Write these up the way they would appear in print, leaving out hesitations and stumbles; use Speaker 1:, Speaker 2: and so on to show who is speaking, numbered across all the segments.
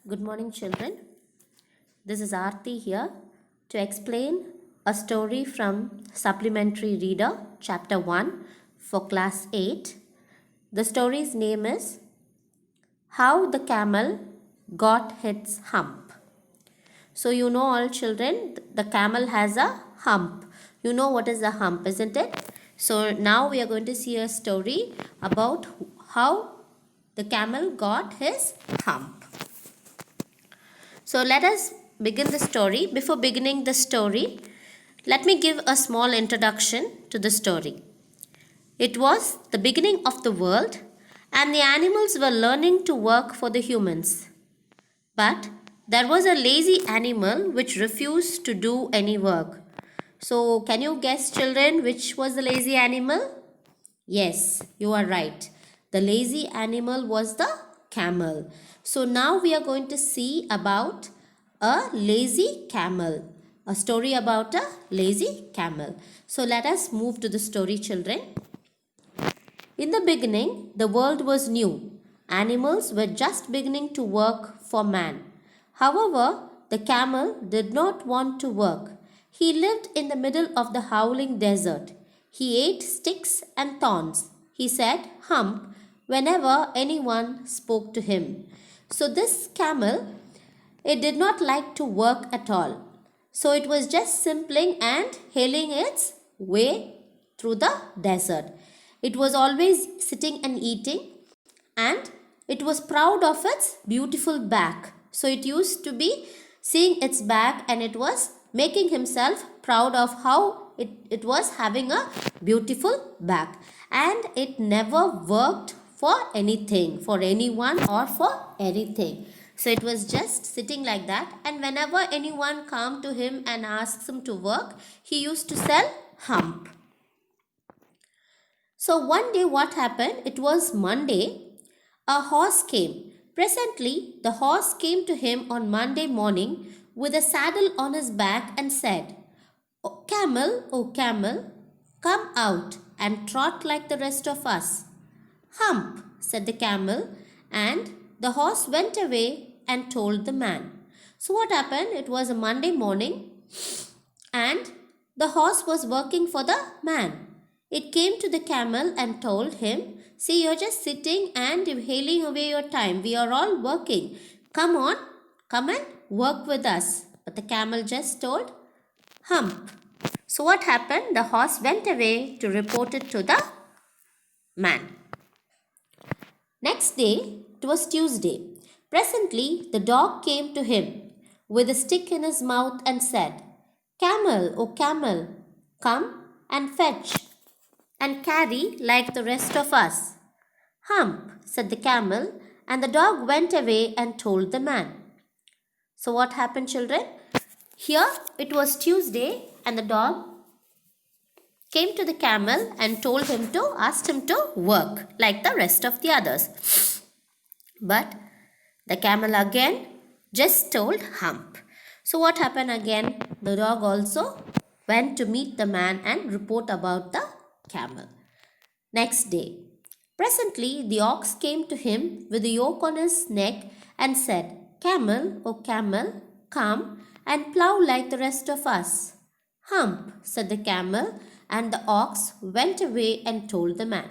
Speaker 1: Good morning, children. This is Aarti here to explain a story from Supplementary Reader, Chapter 1 for Class 8. The story's name is How the Camel Got Its Hump. So, you know, all children, the camel has a hump. You know what is a hump, isn't it? So, now we are going to see a story about how the camel got his hump. So let us begin the story. Before beginning the story, let me give a small introduction to the story. It was the beginning of the world and the animals were learning to work for the humans. But there was a lazy animal which refused to do any work. So can you guess, children, which was the lazy animal? Yes, you are right. The lazy animal was the camel. So now we are going to see about a lazy camel. A story about a lazy camel. So let us move to the story, children. In the beginning, the world was new. Animals were just beginning to work for man. However, the camel did not want to work. He lived in the middle of the howling desert. He ate sticks and thorns. He said, hump, whenever anyone spoke to him. So this camel, it did not like to work at all. So it was just simpling and hailing its way through the desert. It was always sitting and eating, and it was proud of its beautiful back. So it used to be seeing its back and it was making himself proud of how it was having a beautiful back. And it never worked for anything, for anyone or for anything. So it was just sitting like that, and whenever anyone came to him and asked him to work, he used to sell hump. So one day what happened? It was Monday. A horse came. Presently, the horse came to him on Monday morning with a saddle on his back and said, oh camel, come out and trot like the rest of us. Hump, said the camel, and the horse went away and told the man. So what happened? It was a Monday morning and the horse was working for the man. It came to the camel and told him, see, you're just sitting and hailing away your time. We are all working. Come on, come and work with us. But the camel just told, hump. So what happened? The horse went away to report it to the man. Next day, it was Tuesday. Presently, the dog came to him with a stick in his mouth and said, camel, come and fetch and carry like the rest of us. Hump, said the camel, and the dog went away and told the man. So what happened, children? Here it was Tuesday and the dog came to the camel and asked him to work like the rest of the others. But the camel again just told hump. So what happened again? The dog also went to meet the man and report about the camel. Next day, presently the ox came to him with a yoke on his neck and said, camel, come and plow like the rest of us. Hump, said the camel, and the ox went away and told the man.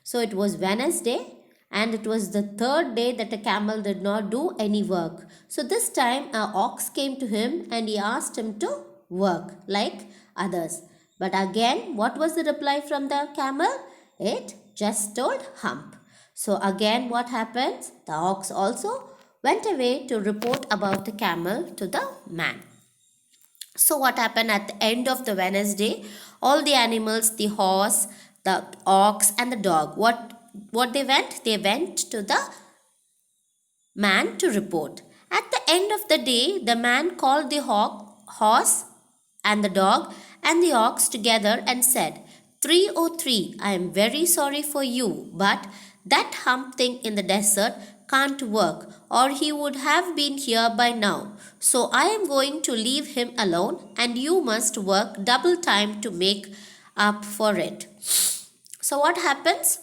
Speaker 1: So it was Wednesday and it was the third day that the camel did not do any work. So this time an ox came to him and he asked him to work like others. But again, what was the reply from the camel? It just told hump. So again, what happens? The ox also went away to report about the camel to the man. So what happened at the end of the Wednesday? All the animals, the horse, the ox and the dog, what they went? They went to the man to report. At the end of the day, the man called the horse and the dog and the ox together and said, 303, I am very sorry for you, but that hump thing in the desert can't work or he would have been here by now. So I am going to leave him alone and you must work double time to make up for it. So what happens?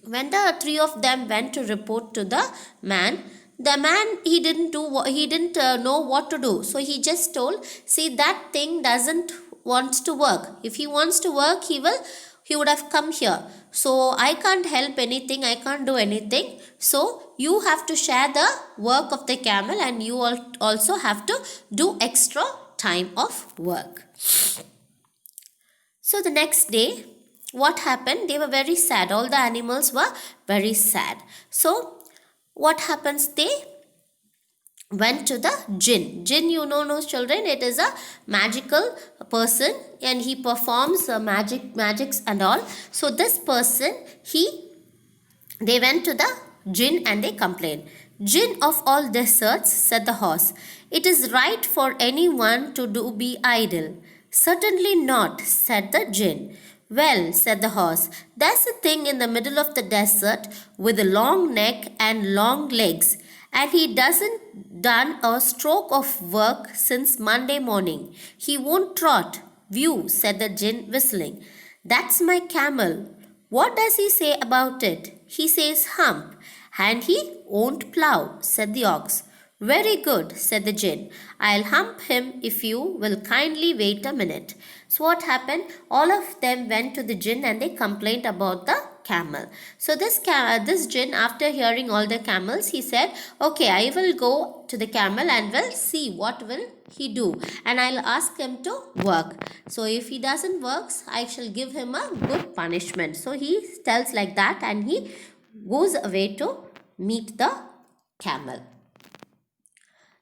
Speaker 1: When the three of them went to report to the man, The man, he didn't know what to do, so he just told, see, that thing doesn't wants to work. If he wants to work, he would have come here. So I can't help anything, I can't do anything. So you have to share the work of the camel, and you also have to do extra time of work. So the next day, what happened? They were very sad. All the animals were very sad. So what happens? They went to the jinn. Jinn, you know, no children, it is a magical person, and he performs magics and all. So this person, they went to the jinn and they complained. Jinn of all deserts, said the horse, it is right for anyone to be idle. Certainly not, said the jinn. Well, said the horse, there's a thing in the middle of the desert with a long neck and long legs, and he doesn't done a stroke of work since Monday morning. He won't trot. View, said the jinn, whistling. That's my camel. What does he say about it? He says hump, and he won't plough, said the ox. Very good, said the jinn. I'll hump him if you will kindly wait a minute. So what happened? All of them went to the jinn and they complained about the camel. So this jinn, after hearing all the camels, he said, okay, I will go to the camel and will see what will he do, and I'll ask him to work. So if he doesn't work, I shall give him a good punishment. So he tells like that, and he goes away to meet the camel.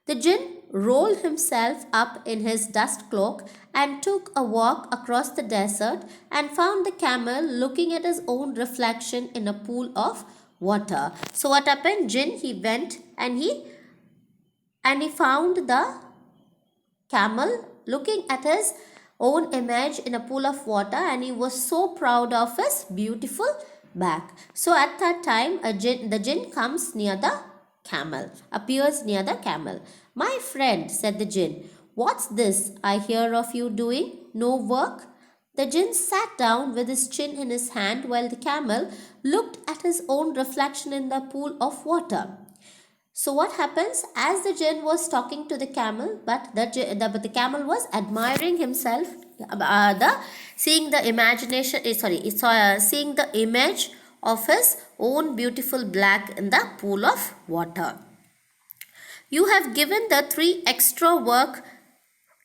Speaker 1: The jinn rolled himself up in his dust cloak and took a walk across the desert and found the camel looking at his own reflection in a pool of water. So what happened? Jinn, he went and he found the camel looking at his own image in a pool of water, and he was so proud of his beautiful back. So at that time, the jinn comes near the camel, appears near the camel. My friend, said the jinn, what's this I hear of you doing? No work? The jinn sat down with his chin in his hand while the camel looked at his own reflection in the pool of water. So what happens? As the jinn was talking to the camel, but the camel was admiring himself, seeing the image of his own beautiful black in the pool of water. You have given the 3 extra work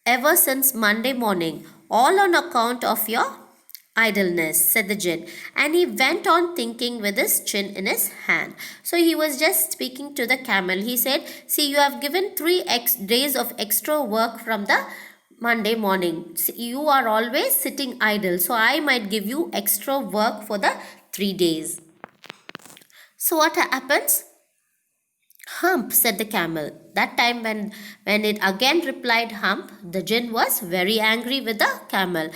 Speaker 1: ever since Monday morning, all on account of your idleness, said the jinn, and he went on thinking with his chin in his hand. So he was just speaking to the camel. He said, see, you have given 3 days of extra work from the Monday morning. You are always sitting idle, so I might give you extra work for the 3 days. So what happens? Hump, said the camel. That time when it again replied hump, the jinn was very angry with the camel.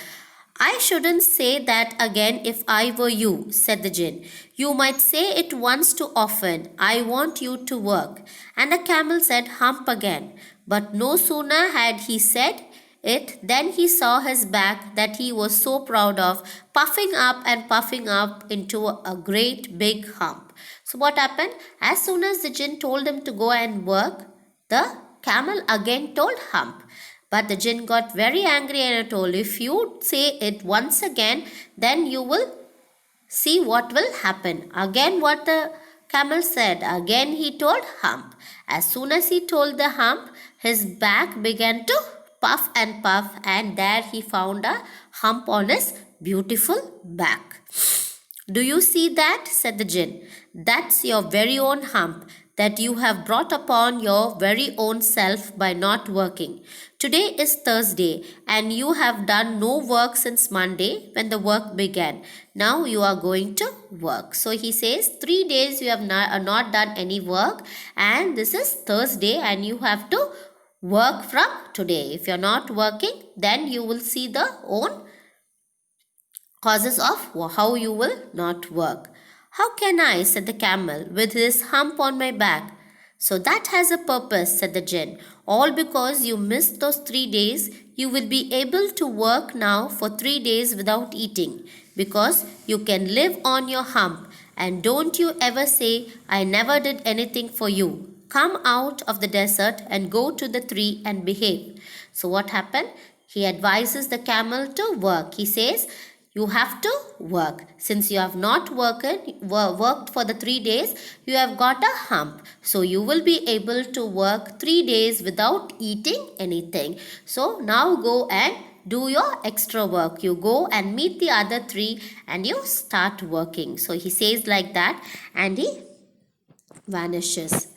Speaker 1: I shouldn't say that again if I were you, said the jinn. You might say it once too often. I want you to work. And the camel said hump again. But no sooner had he said it than he saw his back that he was so proud of, puffing up into a great big hump. So what happened? As soon as the jinn told him to go and work, the camel again told hump. But the jinn got very angry and told, if you say it once again, then you will see what will happen. Again what the camel said, again he told hump. As soon as he told the hump, his back began to puff, and there he found a hump on his beautiful back. Do you see that? Said the jinn. That's your very own hump that you have brought upon your very own self by not working. Today is Thursday, and you have done no work since Monday when the work began. Now you are going to work. So he says 3 days you have not done any work, and this is Thursday, and you have to work from today. If you're not working, then you will see the own causes of how you will not work. How can I, said the camel, with this hump on my back? So that has a purpose, said the jinn. All because you missed those 3 days, you will be able to work now for 3 days without eating, because you can live on your hump. And don't you ever say, I never did anything for you. come out of the desert and go to the tree and behave. So what happened? He advises the camel to work. He says, you have to work. Since you have not worked for the 3 days, you have got a hump. So you will be able to work 3 days without eating anything. So now go and do your extra work. You go and meet the other 3 and you start working. So he says like that and he vanishes.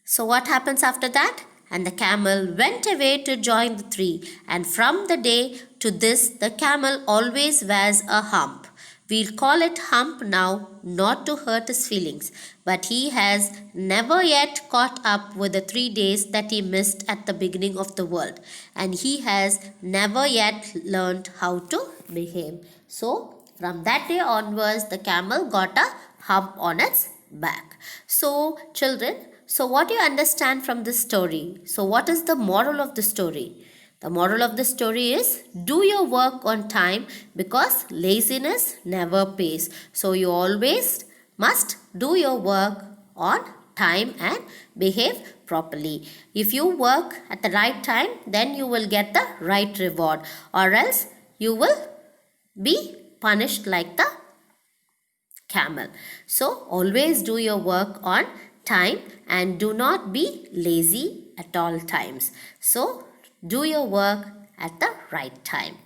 Speaker 1: So what happens after that? And the camel went away to join the tree. And from the day to this, the camel always wears a hump. We'll call it hump now, not to hurt his feelings. But he has never yet caught up with the 3 days that he missed at the beginning of the world. And he has never yet learned how to behave. So, from that day onwards, the camel got a hump on its back. So, children, so what do you understand from this story? So what is the moral of the story? The moral of the story is do your work on time because laziness never pays. So you always must do your work on time and behave properly. If you work at the right time, then you will get the right reward, or else you will be punished like the camel. So always do your work on time and do not be lazy at all times. So do your work at the right time.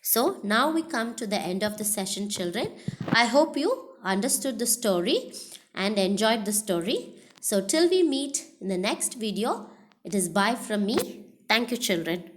Speaker 1: So now we come to the end of the session, children. I hope you understood the story and enjoyed the story. So till we meet in the next video, it is bye from me. Thank you, children.